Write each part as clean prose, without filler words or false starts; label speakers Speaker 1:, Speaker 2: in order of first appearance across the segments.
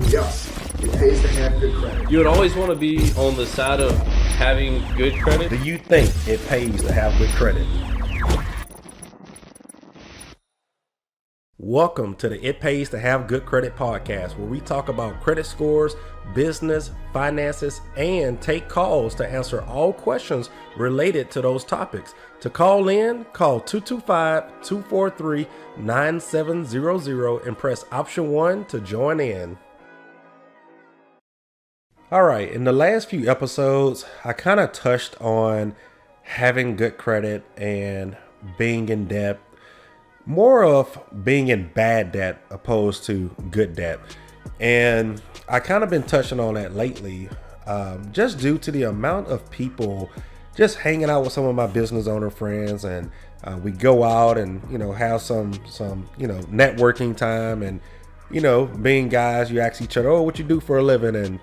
Speaker 1: Yes, it pays to have good credit.
Speaker 2: You would always want to be on the side of having good credit.
Speaker 3: Do you think it pays to have good credit? Welcome to the It Pays to Have Good Credit podcast, where we talk about credit scores, business, finances, and take calls to answer all questions related to those topics. To call in, call 225-243-9700 and press option 1 to join in. All right, in the last few episodes, I kind of touched on having good credit and being in debt. More of being in bad debt opposed to good debt. And I kind of been touching on that lately, just due to the amount of people just hanging out with some of my business owner friends, and we go out and, have some, networking time, and, being guys, you ask each other, oh, what you do for a living? And,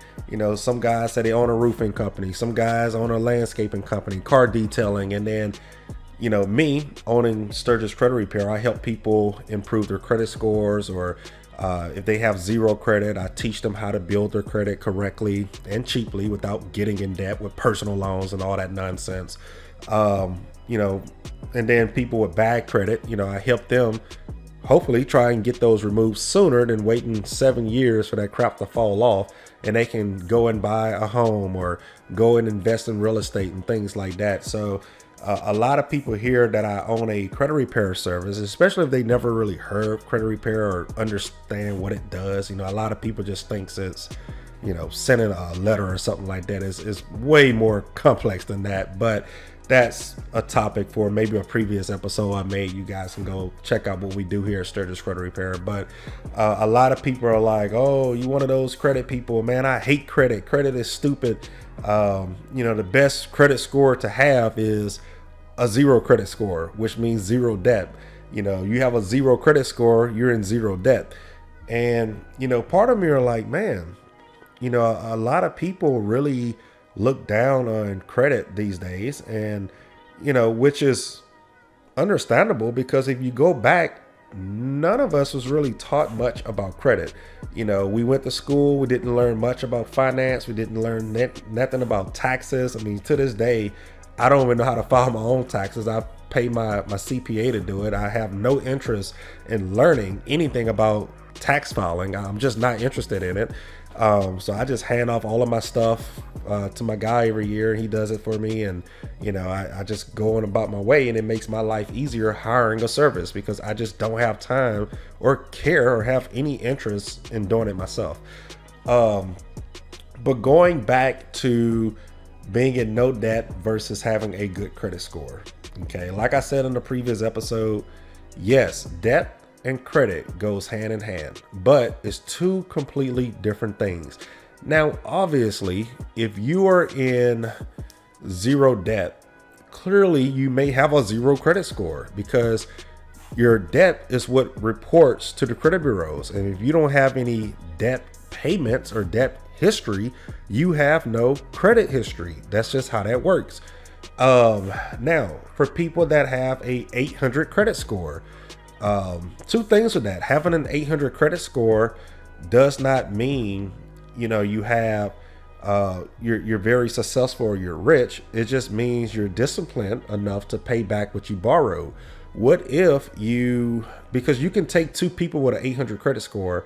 Speaker 3: some guys say they own a roofing company. Some guys own a landscaping company, car detailing. And then, me owning Sturgis Credit Repair, I help people improve their credit scores, or if they have zero credit, I teach them how to build their credit correctly and cheaply without getting in debt with personal loans and all that nonsense. And then people with bad credit, I help them hopefully try and get those removed sooner than waiting 7 years for that crap to fall off, and they can go and buy a home or go and invest in real estate and things like that. So a lot of people hear that I own a credit repair service, especially if they never really heard credit repair or understand what it does. A lot of people just thinks it's, sending a letter or something like that. Is way more complex than that, but that's a topic for maybe a previous episode I made. You guys can go check out what we do here at Sturgis Credit Repair. But a lot of people are like, oh, you one of those credit people, man, I hate credit. Credit is stupid. The best credit score to have is a zero credit score, which means zero debt. You have a zero credit score, you're in zero debt. And, part of me are like, man, a lot of people really look down on credit these days, and, which is understandable, because if you go back, none of us was really taught much about credit. We went to school, we didn't learn much about finance, we didn't learn nothing about taxes. I mean, to this day, I don't even know how to file my own taxes. I pay my CPA to do it. I have no interest in learning anything about tax filing. I'm just not interested in it. So I just hand off all of my stuff to my guy every year, and he does it for me. And, I just go on about my way, and it makes my life easier hiring a service, because I just don't have time or care or have any interest in doing it myself. But going back to being in no debt versus having a good credit score. Okay. Like I said in the previous episode, yes, debt and credit goes hand in hand, but it's two completely different things. Now, obviously, if you are in zero debt, clearly you may have a zero credit score, because your debt is what reports to the credit bureaus. And if you don't have any debt payments or debt history, you have no credit history. That's just how that works. Now, for people that have a 800 credit score, two things with that. Having an 800 credit score does not mean, you have, you're very successful or you're rich. It just means you're disciplined enough to pay back what you borrow. What if because you can take two people with an 800 credit score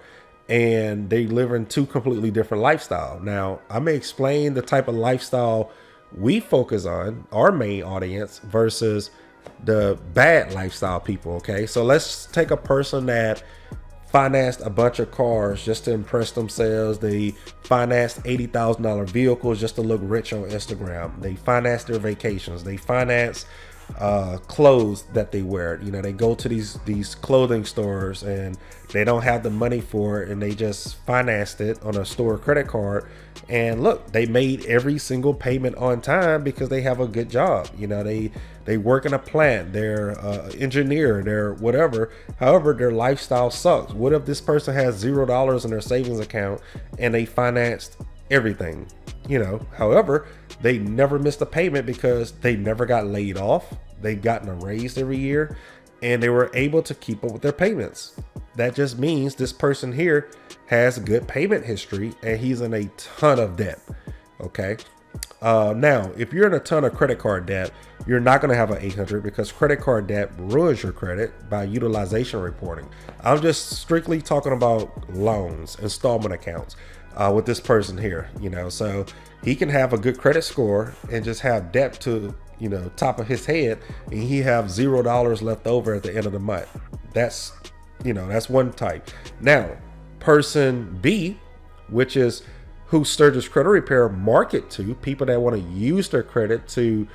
Speaker 3: and they live in two completely different lifestyle. Now, I may explain the type of lifestyle we focus on, our main audience, versus the bad lifestyle people. Okay, so let's take a person that financed a bunch of cars just to impress themselves. They financed $80,000 vehicles just to look rich on Instagram. They financed their vacations. They financed clothes that they wear. They go to these clothing stores and they don't have the money for it, and they just financed it on a store credit card. And look, they made every single payment on time because they have a good job. They work in a plant, they're engineer, they're whatever. However, their lifestyle sucks. What if this person has $0 in their savings account and they financed everything? However, they never missed a payment because they never got laid off. They've gotten a raise every year. and they were able to keep up with their payments. That just means this person here has good payment history and he's in a ton of debt. Okay. Now, if you're in a ton of credit card debt, you're not going to have an 800 because credit card debt ruins your credit by utilization reporting. I'm just strictly talking about loans, installment accounts with this person here, so he can have a good credit score and just have debt to, top of his head, and he have $0 left over at the end of the month. That's one type. Now, person B, which is who Sturgis Credit Repair market to, people that want to use their credit to,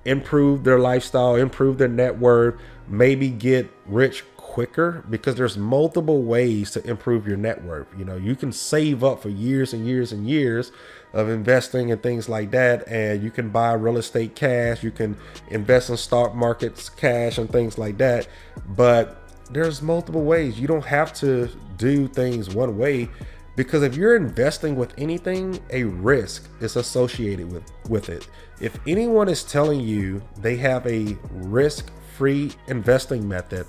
Speaker 3: improve their lifestyle, improve their net worth, maybe get rich quicker, because there's multiple ways to improve your net worth. You can save up for years and years and years of investing and things like that, and you can buy real estate cash, you can invest in stock markets cash and things like that. But there's multiple ways. You don't have to do things one way, because if you're investing with anything, a risk is associated with it. If anyone is telling you they have a risk-free investing method,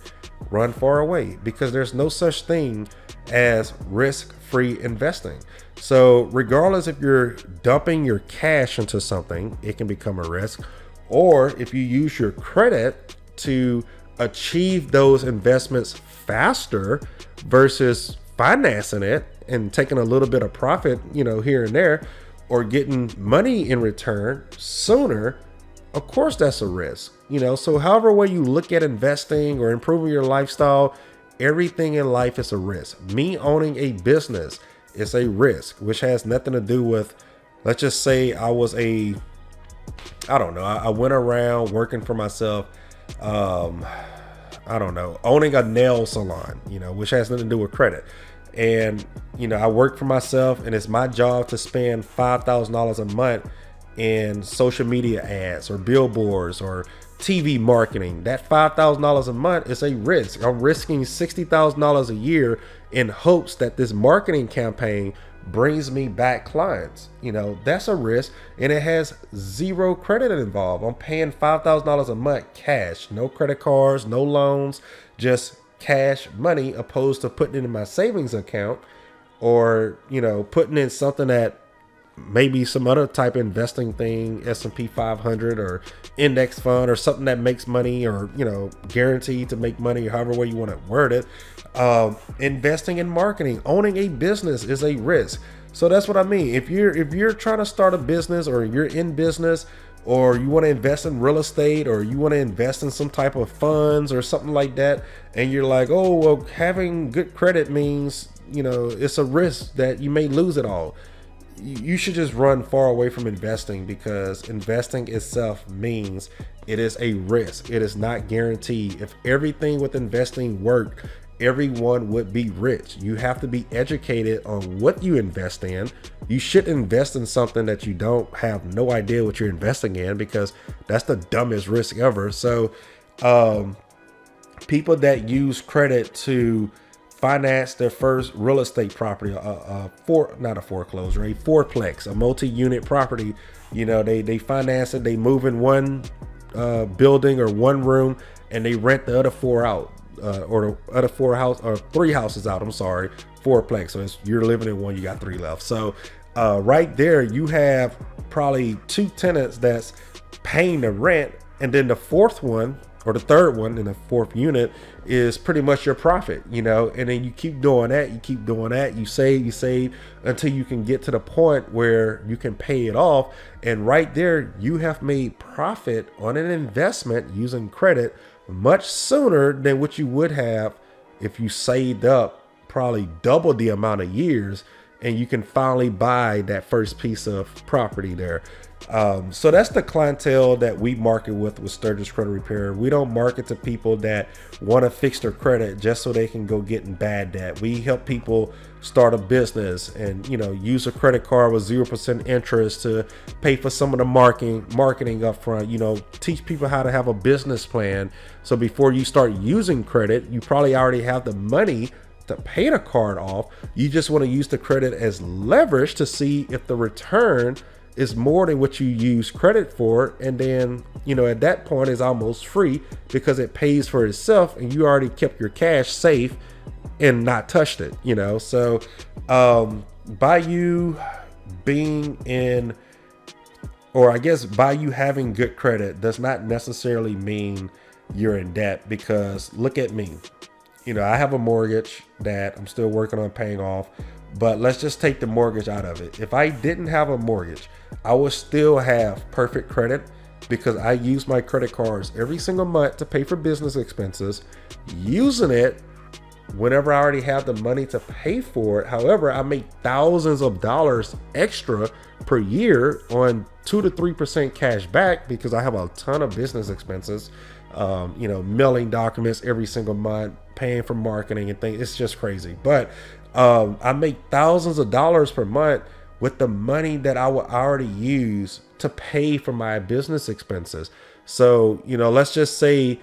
Speaker 3: run far away, because there's no such thing as risk-free investing. So regardless if you're dumping your cash into something, it can become a risk, or if you use your credit to achieve those investments faster versus financing it and taking a little bit of profit, here and there, or getting money in return sooner, of course that's a risk. So however way you look at investing or improving your lifestyle, everything in life is a risk. Me owning a business is a risk, which has nothing to do with, let's just say I was I went around working for myself, owning a nail salon, which has nothing to do with credit. And, I work for myself, and it's my job to spend $5,000 a month in social media ads or billboards or TV marketing. That $5,000 a month is a risk. I'm risking $60,000 a year in hopes that this marketing campaign brings me back clients. That's a risk, and it has zero credit involved. I'm paying $5,000 a month cash, no credit cards, no loans, just cash money, opposed to putting it in my savings account or, putting in something that maybe some other type of investing thing, S&P 500 or index fund or something that makes money or, guaranteed to make money, however way you want to word it. Investing in marketing, owning a business is a risk. So that's what I mean. If you're trying to start a business, or you're in business, or you want to invest in real estate, or you want to invest in some type of funds or something like that, and you're like, oh, well, having good credit means, it's a risk that you may lose it all. You should just run far away from investing, because investing itself means it is a risk. It is not guaranteed. If everything with investing worked, everyone would be rich. You have to be educated on what you invest in. You should invest in something that you don't have no idea what you're investing in, because that's the dumbest risk ever. So people that use credit to finance their first real estate property, not a foreclosure, a fourplex, a multi-unit property, they finance it, they move in one building or one room, and they rent the other four out. Or the other three houses out. I'm sorry, fourplex. So you're living in one, you got three left. So right there, you have probably two tenants that's paying the rent, and then the fourth one or the third one in the fourth unit is pretty much your profit, and then you keep doing that, you save until you can get to the point where you can pay it off. And right there, you have made profit on an investment using credit much sooner than what you would have if you saved up probably double the amount of years, and you can finally buy that first piece of property there. So that's the clientele that we market with Sturgis Credit Repair. We don't market to people that want to fix their credit just so they can go get in bad debt. We help people start a business and, use a credit card with 0% interest to pay for some of the marketing up front, teach people how to have a business plan. So before you start using credit, you probably already have the money to pay the card off. You just want to use the credit as leverage to see if the return is more than what you use credit for. And then, you know, at that point it's almost free because it pays for itself and you already kept your cash safe and not touched it, you know. So by you being in, or I guess by you having good credit does not necessarily mean you're in debt, because look at me. You know, I have a mortgage that I'm still working on paying off, but let's just take the mortgage out of it. If I didn't have a mortgage, I would still have perfect credit because I use my credit cards every single month to pay for business expenses, using it whenever I already have the money to pay for it. However, I make thousands of dollars extra per year on 2 to 3% cash back because I have a ton of business expenses. You know, mailing documents every single month, paying for marketing and things. It's just crazy. But I make thousands of dollars per month with the money that I would already use to pay for my business expenses. So, you know, let's just say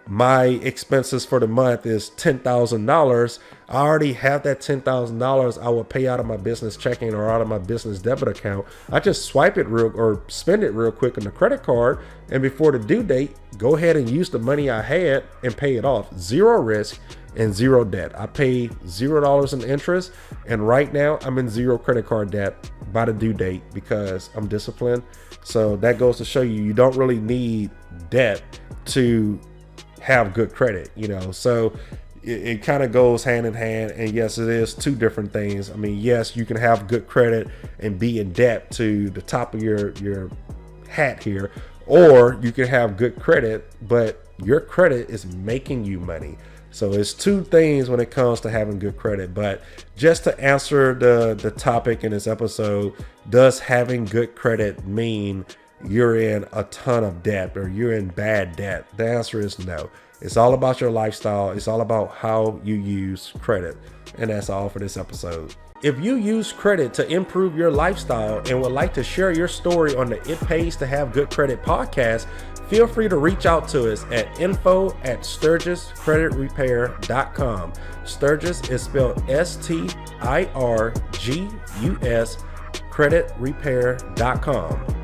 Speaker 3: my expenses for the month is $10,000. I already have that $10,000 I will pay out of my business checking or out of my business debit account. I just swipe it or spend it real quick on the credit card, and before the due date, go ahead and use the money I had and pay it off. Zero risk and zero debt. I pay $0 in interest, and right now I'm in zero credit card debt by the due date because I'm disciplined. So that goes to show you, you don't really need debt to have good credit, you know. So it kind of goes hand in hand. And yes, it is two different things. I mean, yes, you can have good credit and be in debt to the top of your hat here, or you can have good credit, but your credit is making you money. So it's two things when it comes to having good credit. But just to answer the topic in this episode, does having good credit mean you're in a ton of debt or you're in bad debt? The answer is no. It's all about your lifestyle. It's all about how you use credit. And that's all for this episode. If you use credit to improve your lifestyle and would like to share your story on the It Pays to Have Good Credit podcast, feel free to reach out to us at info@SturgisCreditRepair.com. Sturgis is spelled STIRGUS, creditrepair.com.